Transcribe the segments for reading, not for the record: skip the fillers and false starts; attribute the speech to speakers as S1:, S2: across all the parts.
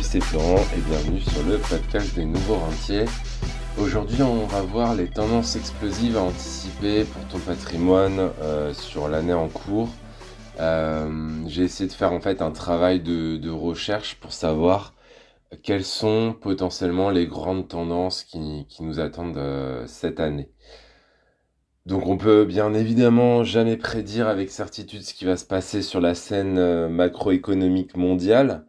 S1: c'est Florent et bienvenue sur le podcast des nouveaux rentiers. Aujourd'hui, on va voir les tendances explosives à anticiper pour ton patrimoine sur l'année en cours. J'ai essayé de faire en fait un travail de recherche pour savoir quelles sont potentiellement les grandes tendances qui nous attendent cette année. Donc on peut bien évidemment jamais prédire avec certitude ce qui va se passer sur la scène macroéconomique mondiale,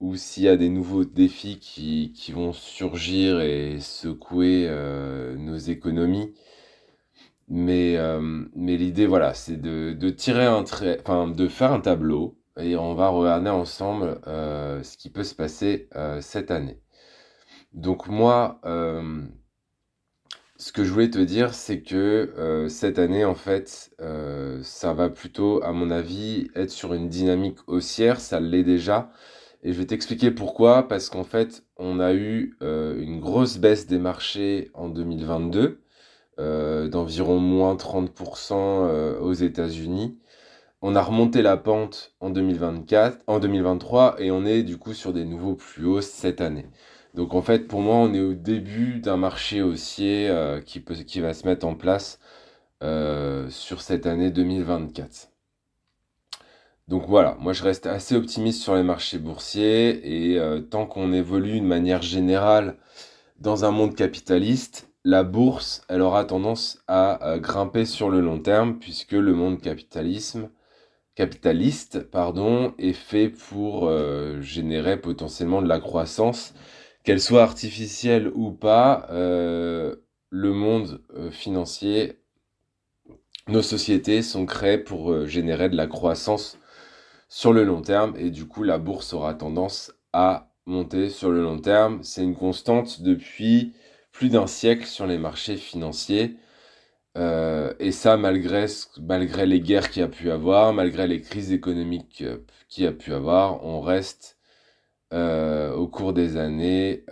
S1: ou s'il y a des nouveaux défis qui vont surgir et secouer nos économies. Mais l'idée, voilà, c'est de tirer un trait, enfin de faire un tableau et on va regarder ensemble ce qui peut se passer cette année. Donc moi, ce que je voulais te dire, c'est que cette année, en fait, ça va plutôt, à mon avis, être sur une dynamique haussière, ça l'est déjà. Et je vais t'expliquer pourquoi, parce qu'en fait, on a eu une grosse baisse des marchés en 2022, d'environ moins 30% aux États-Unis. On a remonté la pente en 2024, en 2023, et on est du coup sur des nouveaux plus hauts cette année. Donc en fait, pour moi, on est au début d'un marché haussier qui va se mettre en place sur cette année 2024. Donc voilà, moi je reste assez optimiste sur les marchés boursiers et tant qu'on évolue de manière générale dans un monde capitaliste, la bourse, elle aura tendance à grimper sur le long terme puisque le monde capitaliste, pardon, est fait pour générer potentiellement de la croissance, qu'elle soit artificielle ou pas. Le monde financier, nos sociétés sont créées pour générer de la croissance sur le long terme et du coup la bourse aura tendance à monter sur le long terme. C'est une constante depuis plus d'un siècle sur les marchés financiers. Et ça, malgré les guerres qu'il y a pu avoir, malgré les crises économiques qu'il y a pu avoir, on reste au cours des années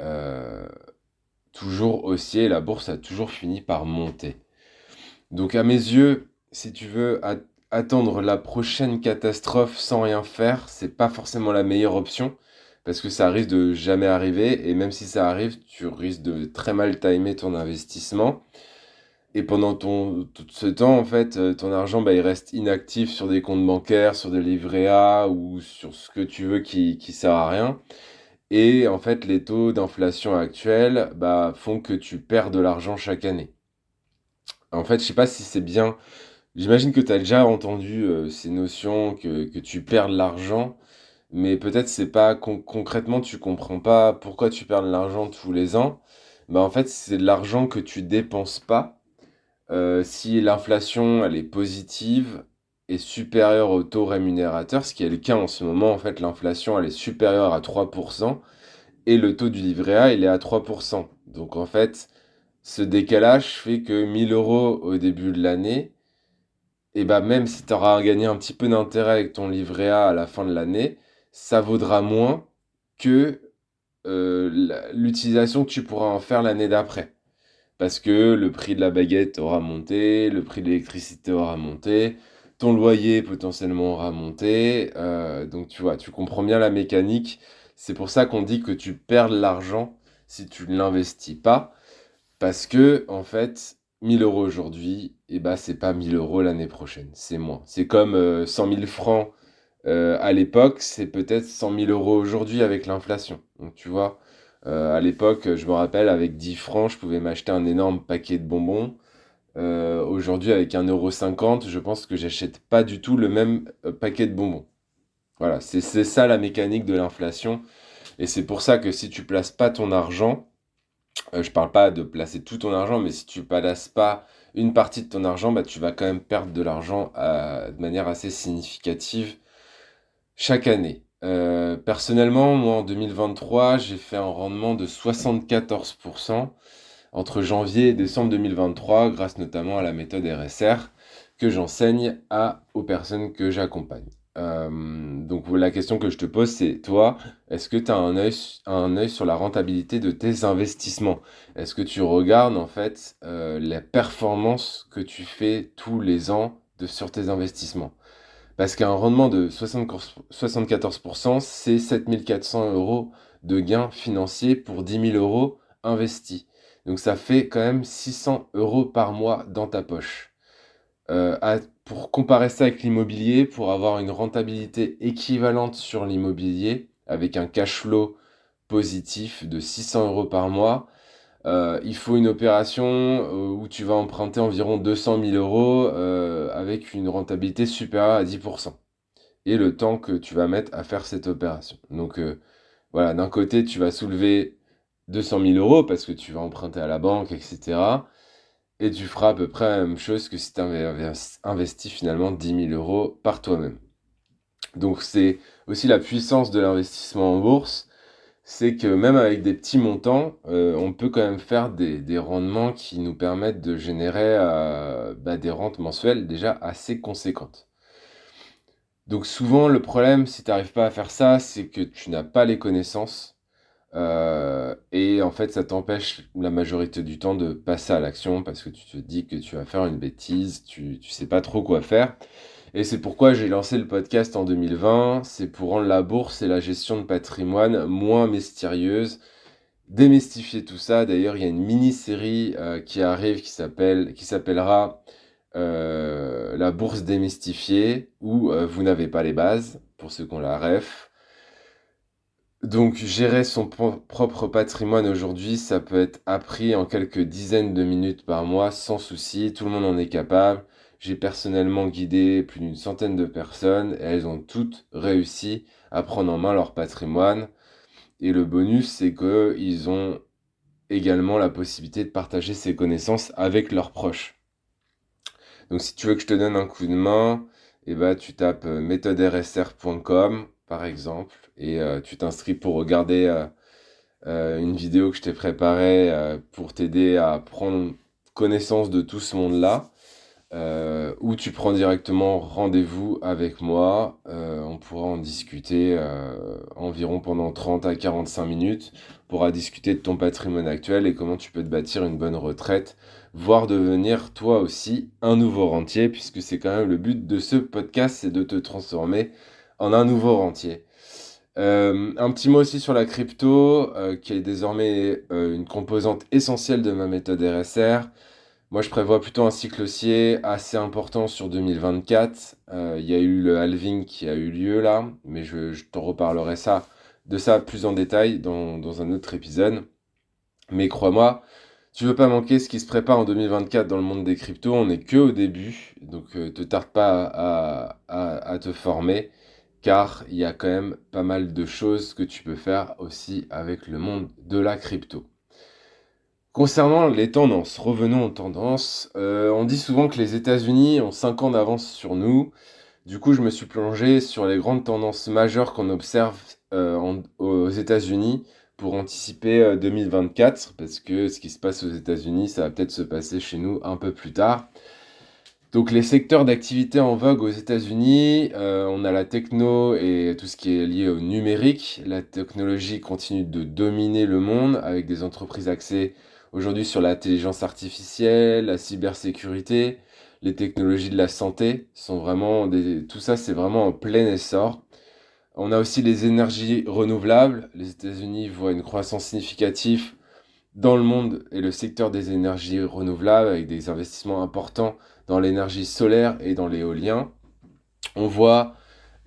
S1: toujours haussier. La bourse a toujours fini par monter. Donc à mes yeux, si tu veux attendre la prochaine catastrophe sans rien faire, c'est pas forcément la meilleure option parce que ça risque de jamais arriver et même si ça arrive, tu risques de très mal timer ton investissement. Et pendant tout ce temps, en fait, ton argent, bah, il reste inactif sur des comptes bancaires, sur des livrets A ou sur ce que tu veux qui sert à rien. Et en fait, les taux d'inflation actuels, bah, font que tu perds de l'argent chaque année. En fait, je sais pas si c'est bien. J'imagine que tu as déjà entendu ces notions que tu perds de l'argent, mais peut-être c'est pas concrètement, tu comprends pas pourquoi tu perds de l'argent tous les ans. Bah, en fait, c'est de l'argent que tu dépenses pas. Si l'inflation elle est positive et supérieure au taux rémunérateur, ce qui est le cas en ce moment, en fait, l'inflation elle est supérieure à 3% et le taux du livret A il est à 3%. Donc en fait, ce décalage fait que 1000 euros au début de l'année, et bah même si tu auras gagné un petit peu d'intérêt avec ton livret A à la fin de l'année, ça vaudra moins que l'utilisation que tu pourras en faire l'année d'après. Parce que le prix de la baguette aura monté, le prix de l'électricité aura monté, ton loyer potentiellement aura monté. Donc tu vois, tu comprends bien la mécanique. C'est pour ça qu'on dit que tu perds de l'argent si tu ne l'investis pas. Parce que, en fait, 1000 euros aujourd'hui, et bah, c'est pas 1000 euros l'année prochaine, c'est moins. C'est comme 100 000 francs à l'époque, c'est peut-être 100 000 euros aujourd'hui avec l'inflation. Donc tu vois, à l'époque, je me rappelle, avec 10 francs, je pouvais m'acheter un énorme paquet de bonbons. Aujourd'hui, avec 1,50 €, je pense que j'achète pas du tout le même paquet de bonbons. Voilà, c'est ça la mécanique de l'inflation. Et c'est pour ça que si tu places pas ton argent, je parle pas de placer tout ton argent, mais si tu places pas une partie de ton argent, bah, tu vas quand même perdre de l'argent de manière assez significative chaque année. Personnellement, moi en 2023, j'ai fait un rendement de 74% entre janvier et décembre 2023, grâce notamment à la méthode RSR que j'enseigne aux personnes que j'accompagne. Donc la question que je te pose, c'est toi, est-ce que tu as un œil sur la rentabilité de tes investissements? Est-ce que tu regardes en fait la performance que tu fais tous les ans sur tes investissements? Parce qu'un rendement de 74%, c'est 7400 € de gains financiers pour 10 000 euros investis. Donc ça fait quand même 600 euros par mois dans ta poche. Pour comparer ça avec l'immobilier, pour avoir une rentabilité équivalente sur l'immobilier, avec un cash flow positif de 600 euros par mois, il faut une opération où tu vas emprunter environ 200 000 euros avec une rentabilité supérieure à 10%. Et le temps que tu vas mettre à faire cette opération. Donc voilà, d'un côté, tu vas soulever 200 000 euros parce que tu vas emprunter à la banque, etc. Et tu feras à peu près la même chose que si tu avais investi finalement 10 000 euros par toi-même. Donc c'est aussi la puissance de l'investissement en bourse, c'est que même avec des petits montants, on peut quand même faire des rendements qui nous permettent de générer des rentes mensuelles déjà assez conséquentes. Donc souvent, le problème, si tu n'arrives pas à faire ça, c'est que tu n'as pas les connaissances. Et en fait, ça t'empêche la majorité du temps de passer à l'action parce que tu te dis que tu vas faire une bêtise, tu sais pas trop quoi faire. Et c'est pourquoi j'ai lancé le podcast en 2020. C'est pour rendre la bourse et la gestion de patrimoine moins mystérieuse, démystifier tout ça. D'ailleurs, il y a une mini-série qui arrive qui s'appellera La bourse démystifiée, où vous n'avez pas les bases, pour ceux qui ont la ref. Donc, gérer son propre patrimoine aujourd'hui, ça peut être appris en quelques dizaines de minutes par mois, sans souci. Tout le monde en est capable. J'ai personnellement guidé plus d'une centaine de personnes et elles ont toutes réussi à prendre en main leur patrimoine. Et le bonus, c'est qu'ils ont également la possibilité de partager ces connaissances avec leurs proches. Donc, si tu veux que je te donne un coup de main, eh ben, tu tapes méthodersr.com par exemple et tu t'inscris pour regarder une vidéo que je t'ai préparée pour t'aider à prendre connaissance de tout ce monde-là. Ou tu prends directement rendez-vous avec moi. On pourra en discuter environ pendant 30 à 45 minutes. On pourra discuter de ton patrimoine actuel et comment tu peux te bâtir une bonne retraite, voire devenir toi aussi un nouveau rentier, puisque c'est quand même le but de ce podcast, c'est de te transformer en un nouveau rentier. Un petit mot aussi sur la crypto, qui est désormais une composante essentielle de ma méthode RSR. Moi, je prévois plutôt un cycle haussier assez important sur 2024. Il y a eu le halving qui a eu lieu là, mais je t'en reparlerai de ça plus en détail dans un autre épisode. Mais crois-moi, tu veux pas manquer ce qui se prépare en 2024 dans le monde des cryptos. On n'est que au début, donc te tarde pas à te former, car il y a quand même pas mal de choses que tu peux faire aussi avec le monde de la crypto. Concernant les tendances, revenons aux tendances. On dit souvent que les États-Unis ont 5 ans d'avance sur nous. Du coup, je me suis plongé sur les grandes tendances majeures qu'on observe aux États-Unis pour anticiper 2024, parce que ce qui se passe aux États-Unis, ça va peut-être se passer chez nous un peu plus tard. Donc les secteurs d'activité en vogue aux États-Unis, on a la techno et tout ce qui est lié au numérique. La technologie continue de dominer le monde avec des entreprises axées aujourd'hui sur l'intelligence artificielle, la cybersécurité, les technologies de la santé sont vraiment tout ça c'est vraiment en plein essor. On a aussi les énergies renouvelables. Les États-Unis voient une croissance significative dans le monde et le secteur des énergies renouvelables avec des investissements importants dans l'énergie solaire et dans l'éolien. On voit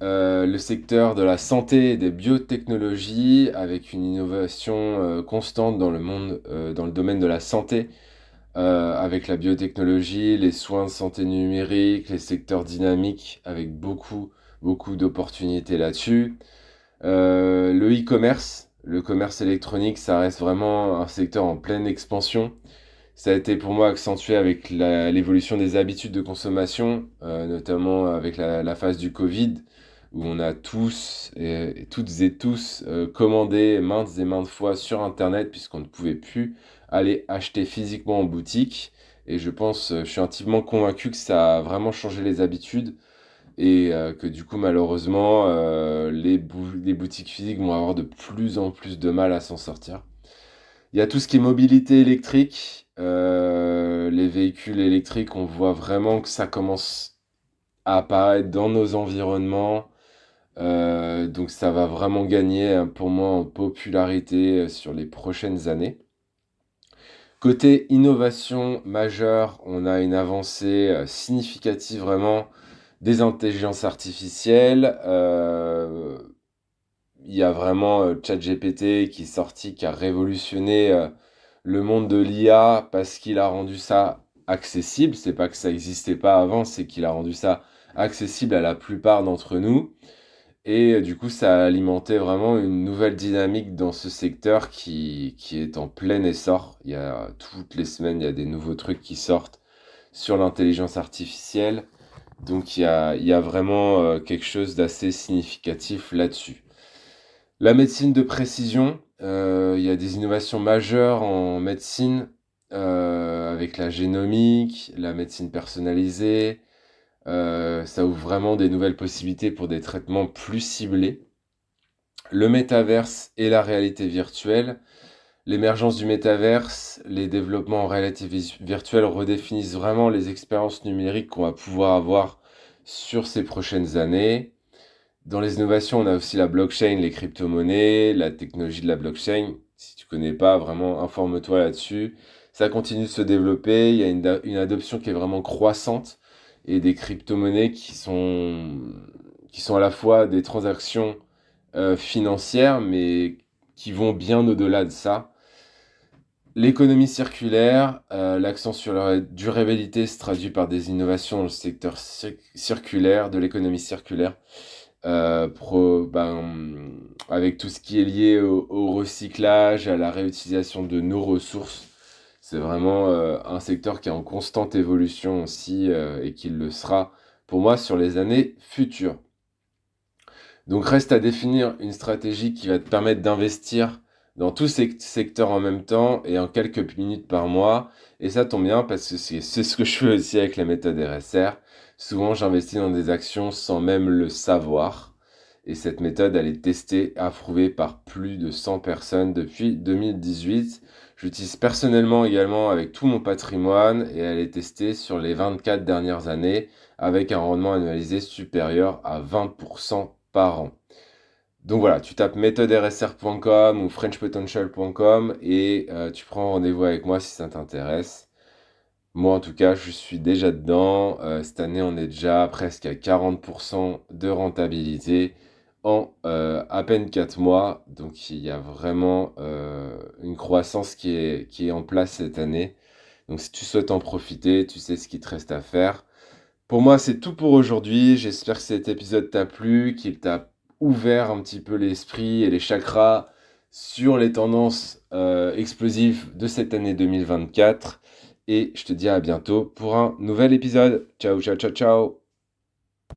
S1: le secteur de la santé et des biotechnologies avec une innovation constante dans le monde, dans le domaine de la santé, avec la biotechnologie, les soins de santé numérique, les secteurs dynamiques avec beaucoup d'opportunités là-dessus. Le e-commerce, le commerce électronique, ça reste vraiment un secteur en pleine expansion. Ça a été pour moi accentué avec l'évolution des habitudes de consommation, notamment avec la phase du Covid, où on a toutes et tous commandé maintes et maintes fois sur Internet, puisqu'on ne pouvait plus aller acheter physiquement en boutique. Et je suis intimement convaincu que ça a vraiment changé les habitudes et que du coup, malheureusement, les boutiques physiques vont avoir de plus en plus de mal à s'en sortir. Il y a tout ce qui est mobilité électrique, les véhicules électriques, on voit vraiment que ça commence à apparaître dans nos environnements. Donc ça va vraiment gagner pour moi en popularité sur les prochaines années. Côté innovation majeure, on a une avancée significative vraiment des intelligences artificielles. Il y a vraiment ChatGPT qui est sorti, qui a révolutionné le monde de l'IA parce qu'il a rendu ça accessible. C'est pas que ça n'existait pas avant, c'est qu'il a rendu ça accessible à la plupart d'entre nous. Et du coup, ça a alimenté vraiment une nouvelle dynamique dans ce secteur qui est en plein essor. Il y a toutes les semaines, il y a des nouveaux trucs qui sortent sur l'intelligence artificielle. Donc il y a vraiment quelque chose d'assez significatif là-dessus. La médecine de précision, il y a des innovations majeures en médecine avec la génomique, la médecine personnalisée. Ça ouvre vraiment des nouvelles possibilités pour des traitements plus ciblés. Le métaverse et la réalité virtuelle. L'émergence du métaverse, les développements en réalité virtuelle redéfinissent vraiment les expériences numériques qu'on va pouvoir avoir sur ces prochaines années. Dans les innovations, on a aussi la blockchain, les crypto-monnaies, la technologie de la blockchain. Si tu connais pas, vraiment, informe-toi là-dessus. Ça continue de se développer. Il y a une adoption qui est vraiment croissante et des crypto-monnaies qui sont à la fois des transactions financières, mais qui vont bien au-delà de ça. L'économie circulaire, l'accent sur la durabilité se traduit par des innovations dans le secteur circulaire, de l'économie circulaire, avec tout ce qui est lié au recyclage, à la réutilisation de nos ressources. C'est vraiment un secteur qui est en constante évolution aussi et qui le sera pour moi sur les années futures. Donc reste à définir une stratégie qui va te permettre d'investir dans tous ces secteurs en même temps et en quelques minutes par mois. Et ça tombe bien parce que c'est ce que je fais aussi avec la méthode RSR. Souvent, j'investis dans des actions sans même le savoir. Et cette méthode, elle est testée, approuvée par plus de 100 personnes depuis 2018. J'utilise personnellement également avec tout mon patrimoine et elle est testée sur les 24 dernières années avec un rendement annualisé supérieur à 20% par an. Donc voilà, tu tapes méthodersr.com ou frenchpotential.com et tu prends rendez-vous avec moi si ça t'intéresse. Moi en tout cas, je suis déjà dedans. Cette année, on est déjà presque à 40% de rentabilité en à peine 4 mois. Donc il y a vraiment une croissance qui est en place cette année. Donc si tu souhaites en profiter, tu sais ce qu'il te reste à faire. Pour moi, c'est tout pour aujourd'hui. J'espère que cet épisode t'a plu, qu'il t'a ouvert un petit peu l'esprit et les chakras sur les tendances explosives de cette année 2024. Et je te dis à bientôt pour un nouvel épisode. Ciao, ciao, ciao, ciao.